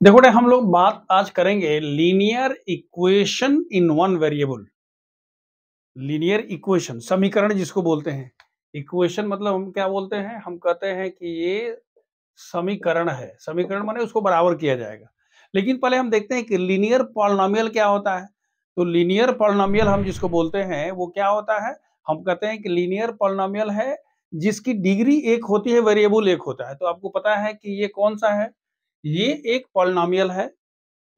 देखो बेटा, हम लोग बात आज करेंगे linear equation in one variable. Linear equation समीकरण जिसको बोलते हैं। इक्वेशन मतलब हम क्या बोलते हैं, हम कहते हैं कि ये समीकरण है। समीकरण माने उसको बराबर किया जाएगा। लेकिन पहले हम देखते हैं कि लीनियर पॉलिनोमियल क्या होता है। तो लीनियर पॉलिनोमियल हम जिसको बोलते हैं वो क्या होता है, हम कहते हैं कि लीनियर पॉलिनोमियल है जिसकी डिग्री एक होती है, वेरिएबल एक होता है। तो आपको पता है कि ये कौन सा है, ये एक पॉलिनोमियल है।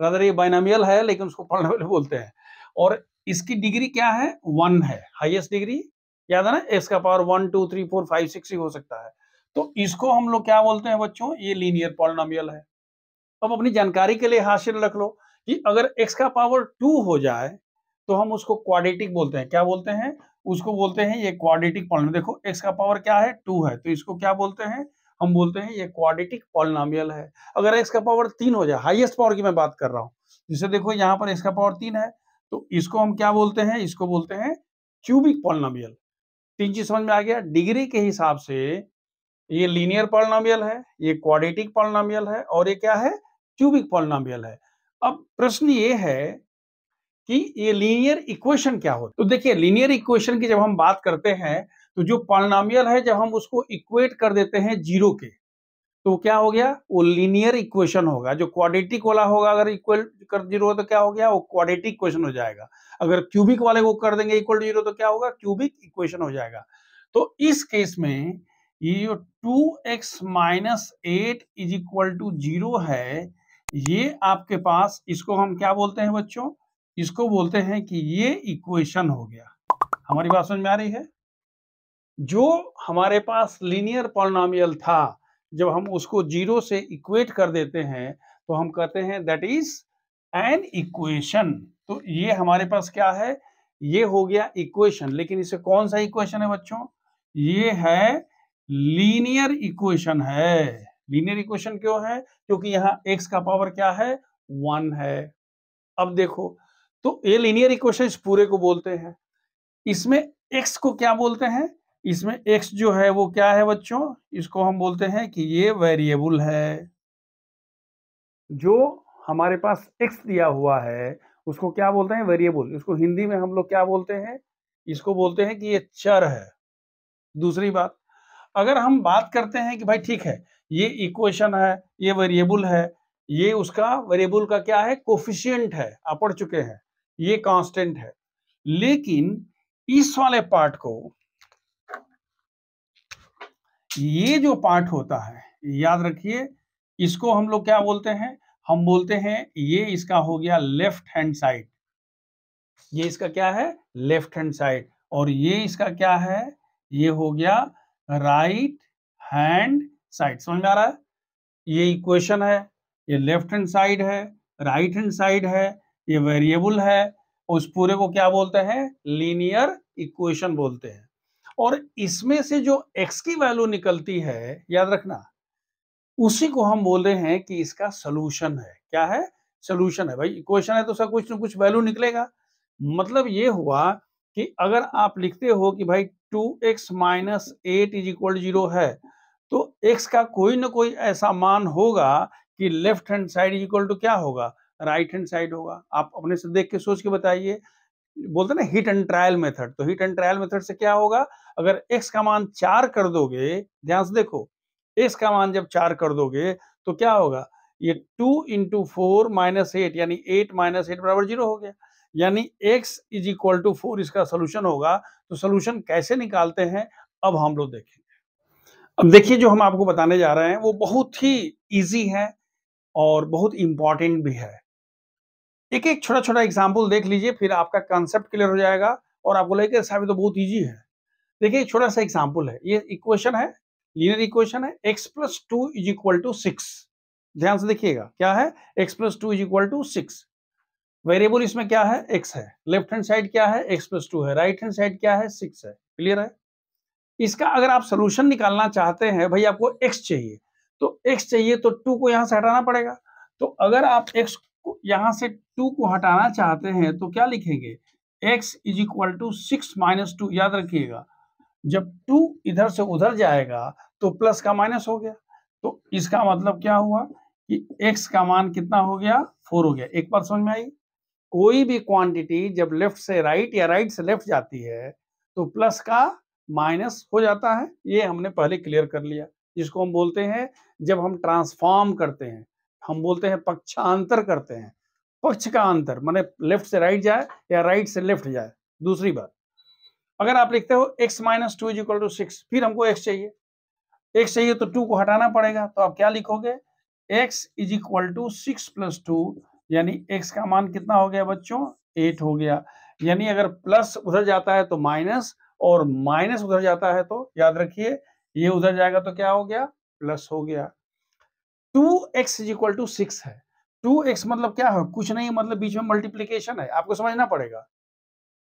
रादर ये बाइनोमियल है लेकिन उसको पॉलिनोमियल बोलते हैं। और इसकी डिग्री क्या है, 1 है, हाईएस्ट डिग्री। याद है ना, एक्स का पावर 1 2 3 4 5 6 हो सकता है। तो इसको हम लोग क्या बोलते हैं बच्चों, ये लीनियर पॉलिनोमियल है। अब अपनी जानकारी के लिए हासिल रख लो कि अगर x का पावर 2 हो जाए तो हम उसको क्वाड्रेटिक बोलते हैं। क्या बोलते हैं, उसको बोलते हैं ये क्वाड्रेटिक पॉलिनोमियल। देखो x का पावर क्या है, 2 है, तो इसको क्या बोलते हैं, हम बोलते हैं ये क्वाड्रेटिक पॉलिनोमियल है। अगर x का पावर 3 हो जाए, हाईएस्ट पावर की मैं बात कर रहा हूँ, जिसे देखो यहाँ पर x का पावर 3 है, तो इसको हम क्या बोलते हैं, इसको बोलते हैं क्यूबिक पॉलिनोमियल। तीन चीज समझ में आ गया। डिग्री के हिसाब से ये लीनियर पॉलिनोमियल है, ये क्वाड्रेटिक पॉलिनोमियल है, और ये क्या है, क्यूबिक पॉलिनोमियल है। अब प्रश्न ये है कि ये लीनियर इक्वेशन क्या होता है। तो देखिए, लीनियर इक्वेशन की जब हम बात करते हैं तो जो पॉलिनोमियल है, जब हम उसको इक्वेट कर देते हैं जीरो के, तो क्या हो गया, वो लीनियर इक्वेशन होगा। जो क्वाड्रेटिक वाला होगा, अगर इक्वल कर जीरो तो क्या हो गया, वो क्वाड्रेटिक इक्वेशन हो जाएगा। अगर क्यूबिक वाले को कर देंगे इक्वल टू जीरो तो क्या होगा, क्यूबिक इक्वेशन हो जाएगा। तो इस केस में ये जो 2x minus 8 is equal to zero है, ये आपके पास, इसको हम क्या बोलते हैं बच्चों, इसको बोलते हैं कि ये इक्वेशन हो गया। हमारी बात समझ में आ रही है। जो हमारे पास लीनियर पॉलिनोमियल था, जब हम उसको जीरो से इक्वेट कर देते हैं तो हम कहते हैं दैट इज एन इक्वेशन। तो ये हमारे पास क्या है, ये हो गया इक्वेशन। लेकिन इसे कौन सा इक्वेशन है बच्चों, ये है लीनियर इक्वेशन है। लीनियर इक्वेशन क्यों है, क्योंकि यहाँ x का पावर क्या है, 1 है। अब देखो, तो ये लीनियर इक्वेशन इस पूरे को बोलते हैं। इसमें x को क्या बोलते हैं, इसमें x जो है वो क्या है बच्चों, इसको हम बोलते हैं कि ये वेरिएबल है। जो हमारे पास x दिया हुआ है उसको क्या बोलते हैं, वेरिएबल। इसको हिंदी में हम लोग क्या बोलते हैं, इसको बोलते हैं कि ये चर है। दूसरी बात, अगर हम बात करते हैं कि भाई ठीक है, ये इक्वेशन है, ये वेरिएबल है, ये उसका वेरिएबल का क्या है, कोफिशिएंट है, आप पढ़ चुके हैं, ये कांस्टेंट है। लेकिन इस वाले पार्ट को, ये जो पार्ट होता है, याद रखिए, इसको हम लोग क्या बोलते हैं, हम बोलते हैं ये इसका हो गया लेफ्ट हैंड साइड। ये इसका क्या है, लेफ्ट हैंड साइड। और ये इसका क्या है, ये हो गया राइट हैंड साइड। समझ में आ रहा है, ये इक्वेशन है, ये लेफ्ट हैंड साइड है, राइट हैंड साइड है, ये वेरिएबल है। उस पूरे को क्या बोलते हैं, लीनियर इक्वेशन बोलते हैं। और इसमें से जो x की वैल्यू निकलती है, याद रखना, उसी को हम बोल रहे हैं कि इसका सोल्यूशन है। क्या है, सोल्यूशन है। भाई इक्वेशन है तो उसका कुछ ना कुछ वैल्यू निकलेगा। मतलब ये हुआ कि अगर आप लिखते हो कि भाई 2x माइनस 8 इज इक्वल 0 है, तो x का कोई ना कोई ऐसा मान होगा कि left hand side is equal to क्या होगा, राइट हैंड साइड होगा। आप अपने से देख के सोच के बताइए। बोलते ना हिट एंड ट्रायल मेथड, तो हिट एंड ट्रायल मेथड से क्या होगा, अगर x का मान 4 कर दोगे, ध्यान से देखो, x का मान जब 4 कर दोगे तो क्या होगा, ये 2 इंटू 4 माइनस 8, यानी 8 माइनस 8 बराबर 0 हो गया। यानी x इज इक्वल टू 4 इसका सोल्यूशन होगा। तो सोल्यूशन कैसे निकालते हैं, अब हम लोग देखेंगे। अब देखिए, जो हम आपको बताने जा रहे हैं वो बहुत ही इजी है और बहुत इंपॉर्टेंट भी है। एक एक छोटा छोटा एग्जाम्पल देख लीजिए, फिर आपका कंसेप्ट क्लियर हो जाएगा और आपको लगेगा साहब तो बहुत इजी है। देखिए, एक छोटा सा एग्जाम्पल है, ये इक्वेशन है, लीनियर इक्वेशन है, x plus 2 is equal to 6। ध्यान से देखिएगा, क्या है, x plus 2 is equal to 6। Variable इसमें क्या है, x है। लेफ्ट हैंड साइड क्या है, x प्लस 2 है। राइट हैंड साइड क्या है, 6 है। क्लियर है। इसका अगर आप सोल्यूशन निकालना चाहते हैं, भाई आपको x चाहिए, तो x चाहिए तो 2 को यहां से हटाना पड़ेगा। तो अगर आप x को यहां से 2 को हटाना चाहते हैं तो क्या लिखेंगे, x is equal to 6 minus 2। याद रखिएगा, जब 2 इधर से उधर जाएगा तो प्लस का माइनस हो गया। तो इसका मतलब क्या हुआ कि x का मान कितना हो गया 4 हो गया। एक बात समझ में आई, कोई भी क्वांटिटी जब लेफ्ट से राइट या राइट से लेफ्ट जाती है तो प्लस का माइनस हो जाता है, ये हमने पहले क्लियर कर लिया, जिसको हम बोलते हैं जब हम ट्रांसफॉर्म करते हैं हम बोलते हैं पक्षांतर करते हैं। पक्ष का अंतर माने लेफ्ट से राइट जाए या राइट से लेफ्ट जाए। दूसरी बात, अगर आप लिखते हो x minus two is equal to 6, फिर हमको x चाहिए, x चाहिए तो 2 को हटाना पड़ेगा, तो आप क्या लिखोगे x is equal to 6 plus 2, यानी x का मान कितना हो गया बच्चों 8 हो गया। यानी अगर प्लस उधर जाता है तो माइनस, और माइनस उधर जाता है तो याद रखिए ये उधर जाएगा तो क्या हो गया प्लस हो गया। 2x इज इक्वल टू 6 है, 2x मतलब क्या है, कुछ नहीं, मतलब बीच में मल्टीप्लीकेशन है, आपको समझना पड़ेगा।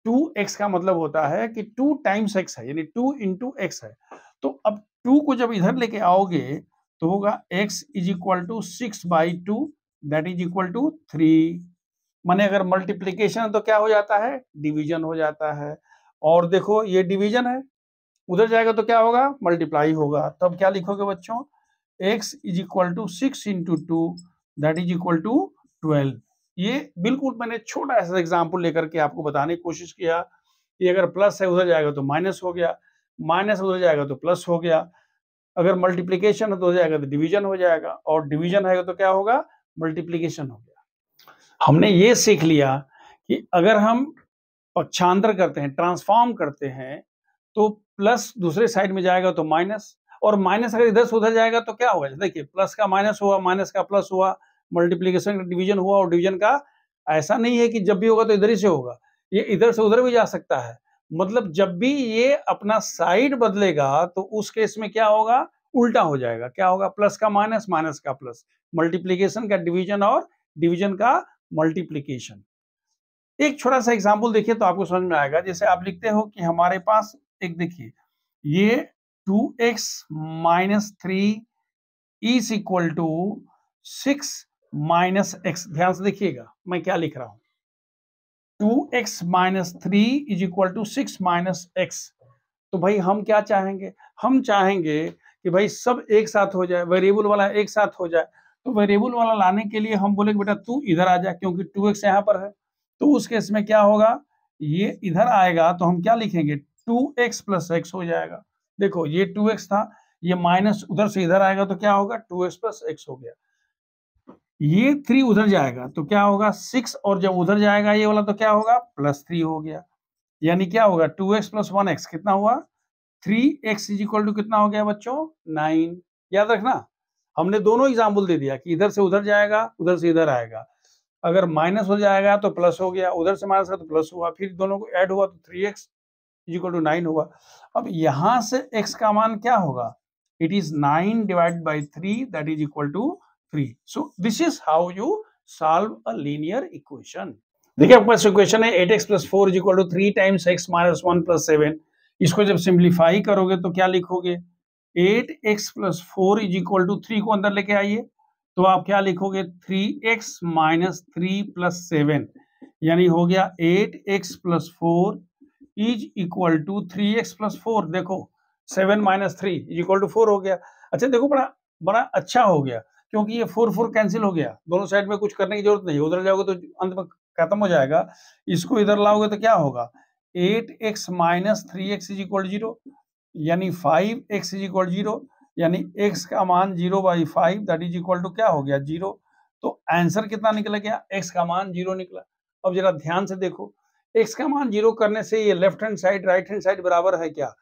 2x का मतलब होता है कि 2 टाइम्स x है, यानी 2 इंटू x है। तो अब 2 को जब इधर लेके आओगे तो होगा x is equal to 6/2 that is equal to 3। माने अगर मल्टीप्लीकेशन है तो क्या हो जाता है डिवीजन हो जाता है। और देखो ये डिवीजन है, उधर जाएगा तो क्या होगा मल्टीप्लाई होगा। तब क्या लिखोगे बच्चों x is equal to 6 into 2 that is equal to 12। ये बिल्कुल मैंने छोटा ऐसा एग्जाम्पल लेकर के आपको बताने की कोशिश किया कि अगर प्लस है उधर जाएगा तो माइनस हो गया, माइनस उधर जाएगा तो प्लस हो गया, अगर मल्टीप्लीकेशन है तो हो जाएगा तो डिवीजन हो जाएगा, और डिवीजन है तो क्या होगा मल्टीप्लीकेशन हो गया। हमने ये सीख लिया कि अगर हम पक्षांतर करते हैं ट्रांसफॉर्म करते हैं तो प्लस दूसरे साइड में जाएगा तो माइनस, और माइनस अगर इधर से उधर जाएगा तो क्या होगा, देखिए प्लस का माइनस हुआ, माइनस का प्लस हुआ, मल्टीप्लीकेशन का डिवीजन हुआ, और डिवीजन का ऐसा नहीं है कि जब भी होगा तो इधर ही से होगा, ये इधर से उधर भी जा सकता है। मतलब जब भी ये अपना साइड बदलेगा तो उस केस में क्या होगा उल्टा हो जाएगा, क्या होगा प्लस का माइनस, माइनस का प्लस, मल्टीप्लीकेशन का डिवीजन और डिवीजन का मल्टीप्लीकेशन। एक छोटा सा एग्जाम्पल देखिए तो आपको समझ में आएगा। जैसे आप लिखते हो कि हमारे पास एक देखिए ये 2x minus 3 is equal to 6 minus x, ध्यान से देखिएगा मैं क्या लिख रहा हूं, 2x minus 3 is equal to 6 minus x। तो भाई हम क्या चाहेंगे, हम चाहेंगे कि भाई सब एक साथ हो जाए, वेरिएबल वाला एक साथ हो जाए। तो वेरिएबल वाला लाने के लिए हम बोले बेटा तू इधर आ जा, क्योंकि 2x यहाँ पर है, तो उस केस में क्या होगा ये इधर आएगा तो हम क्या लिखेंगे 2x प्लस x हो जाएगा। देखो ये 2x था, ये माइनस उधर से इधर आएगा तो क्या होगा 2x प्लस x हो गया। ये 3 उधर जाएगा तो क्या होगा 6, और जब उधर जाएगा ये वाला तो क्या होगा +3 हो गया। यानी क्या होगा 2x प्लस 1x कितना हुआ 3x इज इक्वल टू कितना हो गया बच्चों 9। याद रखना हमने दोनों एग्जाम्पल दे दिया कि इधर से उधर जाएगा उधर से इधर आएगा, अगर माइनस हो जाएगा तो प्लस हो गया, उधर से माइनस का तो प्लस हुआ, फिर दोनों को ऐड हुआ तो 3x इज इक्वल टू 9 हुआ। अब यहां से x का मान क्या होगा, it is 9 divide by 3 that is equal to 3। So this is how you solve a linear equation. देखिए आपके पास इक्वेशन है 8x plus 4 is equal to 3 times x minus 1 plus 7। इसको जब सिंप्लीफाई करोगे तो क्या लिखोगे 8x plus 4 is equal to 3 को अंदर लेके आइए तो आप क्या लिखोगे 3x माइनस 3 प्लस 7, यानी हो गया 8x plus 4 is equal to 3x plus 4। देखो 7 माइनस 3 इज इक्वल टू 4 हो गया। अच्छा देखो बड़ा बड़ा अच्छा हो गया, क्योंकि ये 4 कैंसिल हो गया, दोनों साइड में कुछ करने की जरूरत नहीं, उधर जाओगे तो अंत में खत्म हो जाएगा। इसको इधर लाओगे तो क्या होगा 8x minus 3x is equal 0, यानी 5x इज इक्वल 0, यानी x का मान 0/5 दैट इज इक्वल टू क्या हो गया 0। तो आंसर कितना निकला गया x का मान 0 निकला। अब जरा ध्यान से देखो x का मान 0 करने से ये left hand side right hand side बराबर है क्या,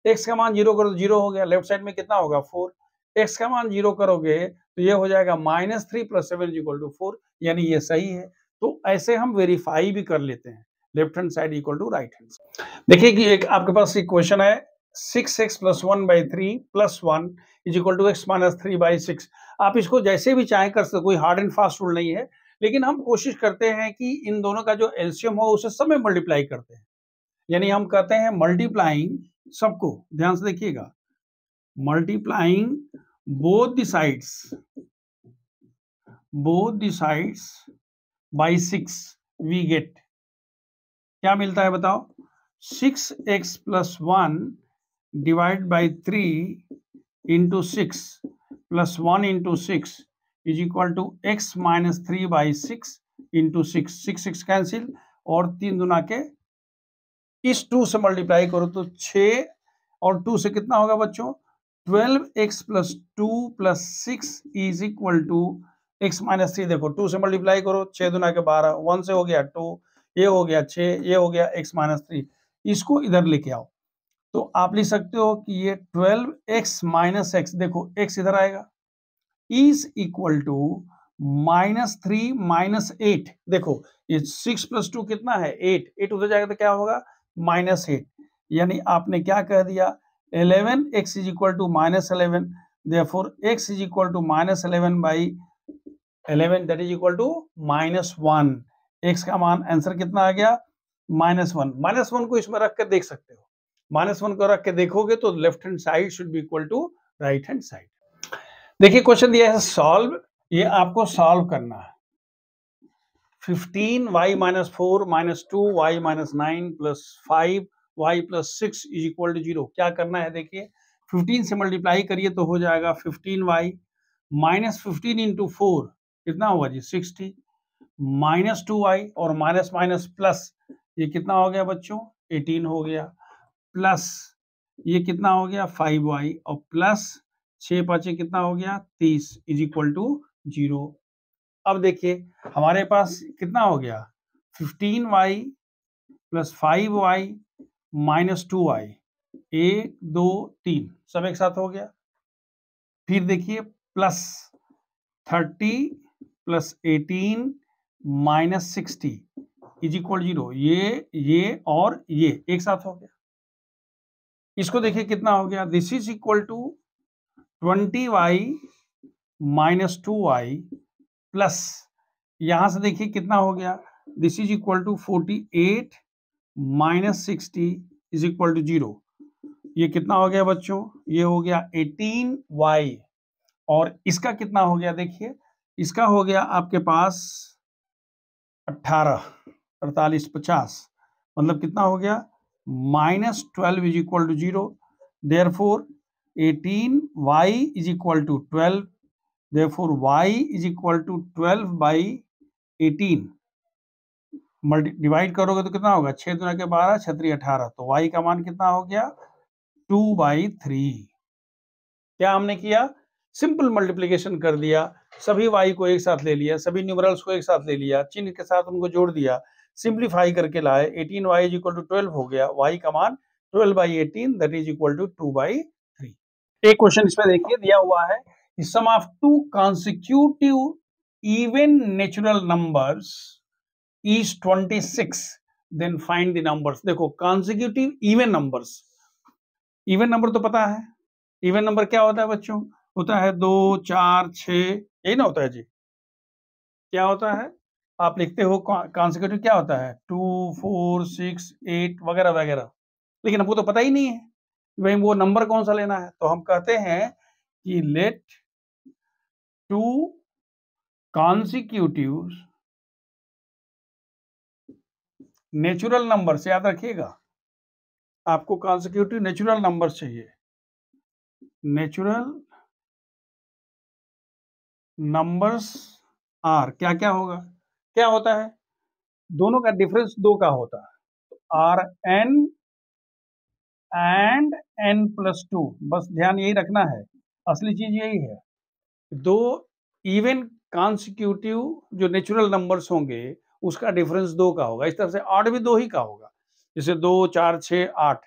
x का मान 0 करो तो 0 हो गया, लेफ्ट साइड में कितना होगा 4, x का मान 0 करोगे तो ये हो जाएगा -3 प्लस 7 इक्वल टू 4, यानी ये सही है। तो ऐसे हम वेरीफाई भी कर लेते हैं left hand side equal to right hand side. देखिए कि एक आपके पास इक्वेशन है 6x plus 1/3 plus 1 is equal to x minus 3/6। आप इसको जैसे भी चाहे कर सकते, कोई हार्ड एंड फास्ट रूल नहीं है, लेकिन हम कोशिश करते हैं कि इन दोनों का जो एलसीएम हो उसे सब में मल्टीप्लाई करते हैं, यानी हम कहते हैं मल्टीप्लाइंग सबको, ध्यान से देखिएगा, multiplying both the sides by 6 we get, क्या मिलता है बताओ 6x plus 1 divide by 3 into 6 plus 1 into 6 is equal to X minus 3/6 into 6 cancel, और 3 दूना के इस 2 से मल्टीप्लाई करो तो 6 और 2 से कितना होगा बच्चों 12x plus 2 plus 6 is equal to x minus 3। देखो 2 से मल्टीप्लाई करो, 6 दूना के 12, 1 से हो गया 2, ये हो गया 6, ये हो गया x माइनस 3। इसको इधर लेके आओ तो आप लिख सकते हो कि ये 12x माइनस x, देखो x इधर आएगा, इज इक्वल टू -3 माइनस 8। देखो ये 6 प्लस 2 कितना है 8, 8 उधर जाएगा तो क्या होगा -8, यानी आपने क्या कह दिया 11x is equal to -11, therefore x is equal to -11/11 that is equal to -1। x का मान आंसर कितना आ गया -1। -1 को इसमें रख कर देख सकते हो, -1 को रख के देखोगे तो left hand side should be equal to right hand side. देखिए क्वेश्चन दिया है सॉल्व, ये आपको सॉल्व करना है। 15y minus 4 minus 2y minus 9 plus 5y plus 6 is equal to 0। क्या करना है देखिए 15 से मल्टीप्लाई करिए तो हो जाएगा 15y माइनस 15 इंटू 4 कितना हुआ जी 60, माइनस 2y और माइनस माइनस प्लस ये कितना हो गया बच्चों 18 हो गया, प्लस ये कितना हो गया 5y और प्लस 6 5 कितना हो गया 30 इज इक्वल टू 0। अब देखिए हमारे पास कितना हो गया 15y plus 5y minus 2y, 1 2 3 सब एक साथ हो गया। फिर देखिए plus 30 plus 18 minus 60 is equal 0, ये और ये एक साथ हो गया। इसको देखिए कितना हो गया this is equal to 20y minus 2y plus यहां से देखिए कितना हो गया this is equal to 48 minus 60 is equal to 0। ये कितना हो गया बच्चों ये हो गया 18y, और इसका कितना हो गया देखिए इसका हो गया आपके पास 18 48 50, मतलब कितना हो गया -12 is equal to 0, therefore 18y is equal to 12, therefore y is equal to 12/18। Divide करोगे तो कितना होगा 6 दूना के 12 6 3 18, तो y का मान कितना हो गया 2/3। क्या हमने किया सिंपल मल्टीप्लिकेशन कर दिया, सभी y को एक साथ ले लिया, सभी न्यूमरल्स को एक साथ ले लिया, चिन्ह के साथ उनको जोड़ दिया, सिंप्लीफाई करके लाए 18y इज इक्वल टू 12 हो गया, y का मान 12/18 दैट इज इक्वल टू 2/3। एक क्वेश्चन इसमें देखिए दिया हुआ है sum of two consecutive even natural numbers is 26, then find the numbers। देखो consecutive even numbers, even number तो पता है, even number क्या होता है बच्चों होता है 2 4 6, यही ना होता है जी, क्या होता है आप लिखते हो consecutive क्या होता है 2 4 6 8 वगैरह वगैरह, लेकिन हमको तो पता ही नहीं है भाई वो नंबर कौन सा लेना है, तो हम कहते हैं कि let two consecutive natural numbers, याद रखिएगा आपको कॉन्सिक्यूटिव नेचुरल नंबर्स चाहिए, नेचुरल नंबर्स आर क्या क्या होगा, क्या होता है दोनों का डिफरेंस 2 का होता है, are n and n plus 2, बस ध्यान यही रखना है, असली चीज यही है। दो इवन कॉन्सिक्यूटिव जो नेचुरल नंबर्स होंगे उसका डिफरेंस 2 का होगा, इस तरह से ऑड भी 2 ही का होगा, जैसे 2 4 6 8,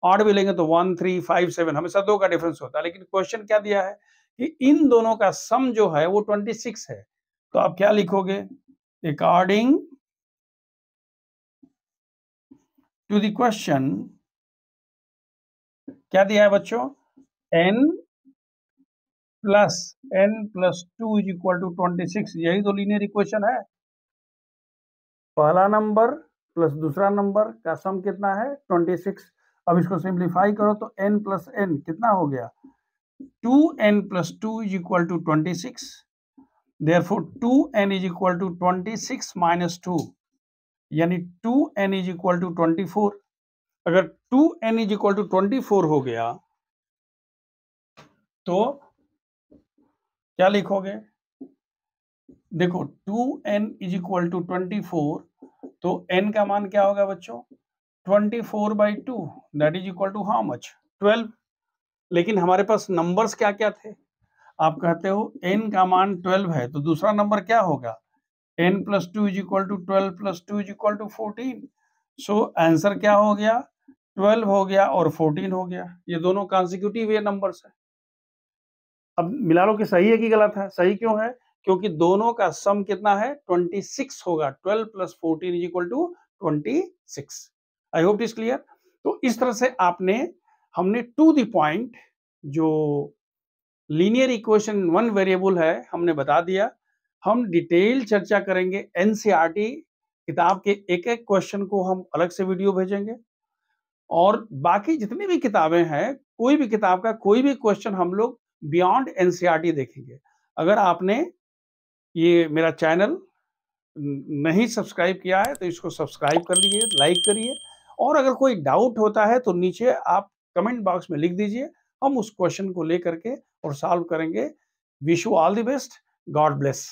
ऑड भी लेंगे तो 1 3 5 7 हमेशा 2 का डिफरेंस होता है, लेकिन क्वेश्चन क्या दिया है कि इन दोनों का सम जो है वो 26 है, तो आप क्या लिखोगे अकॉर्डिंग टू द क्वेश्चन क्या दिया है बच्चों n plus 2 is equal to 26, यही तो लीनियर इक्वेशन है, पहला नंबर प्लस दूसरा नंबर का सम कितना है 26। अब इसको सिंप्लीफाई करो तो n प्लस n कितना हो गया 2n plus 2 is equal to 26, therefore 2n is equal to 26 minus 2, यानी 2n इज इक्वल टू 24। अगर 2n इज इक्वल टू 24 हो गया तो क्या लिखोगे देखो 2n इज इक्वल टू 24, तो n का मान क्या होगा बच्चों? 24/2, that is equal to how much? 12। लेकिन हमारे पास नंबर्स क्या क्या थे? आप कहते हो n का मान 12 है, तो दूसरा नंबर क्या होगा? n plus 2 is equal to 12 plus 2 is equal to 14। So answer क्या हो गया? 12 हो गया और 14 हो गया। ये दोनों कॉन्सिक्यूटिव ये नंबर्स है। अब मिला लो कि सही है कि गलत है। सही क्यों है? क्योंकि दोनों का सम कितना है? 26 होगा। 12 plus 14 is equal to 26। I hope it is clear. तो इस तरह से हमने टू द पॉइंट जो लीनियर इक्वेशन वन वेरिएबल है हमने बता दिया। हम डिटेल चर्चा करेंगे एनसीईआरटी किताब के एक एक क्वेश्चन को हम अलग से वीडियो भेजेंगे, और बाकी जितनी भी किताबें हैं, कोई भी किताब का कोई भी क्वेश्चन हम लोग बियॉन्ड एनसीईआरटी देखेंगे। अगर आपने ये मेरा चैनल नहीं सब्सक्राइब किया है तो इसको सब्सक्राइब कर लीजिए, लाइक करिए, और अगर कोई डाउट होता है तो नीचे आप कमेंट बॉक्स में लिख दीजिए, हम उस क्वेश्चन को लेकर के और सॉल्व करेंगे। Wish you all the best. God bless.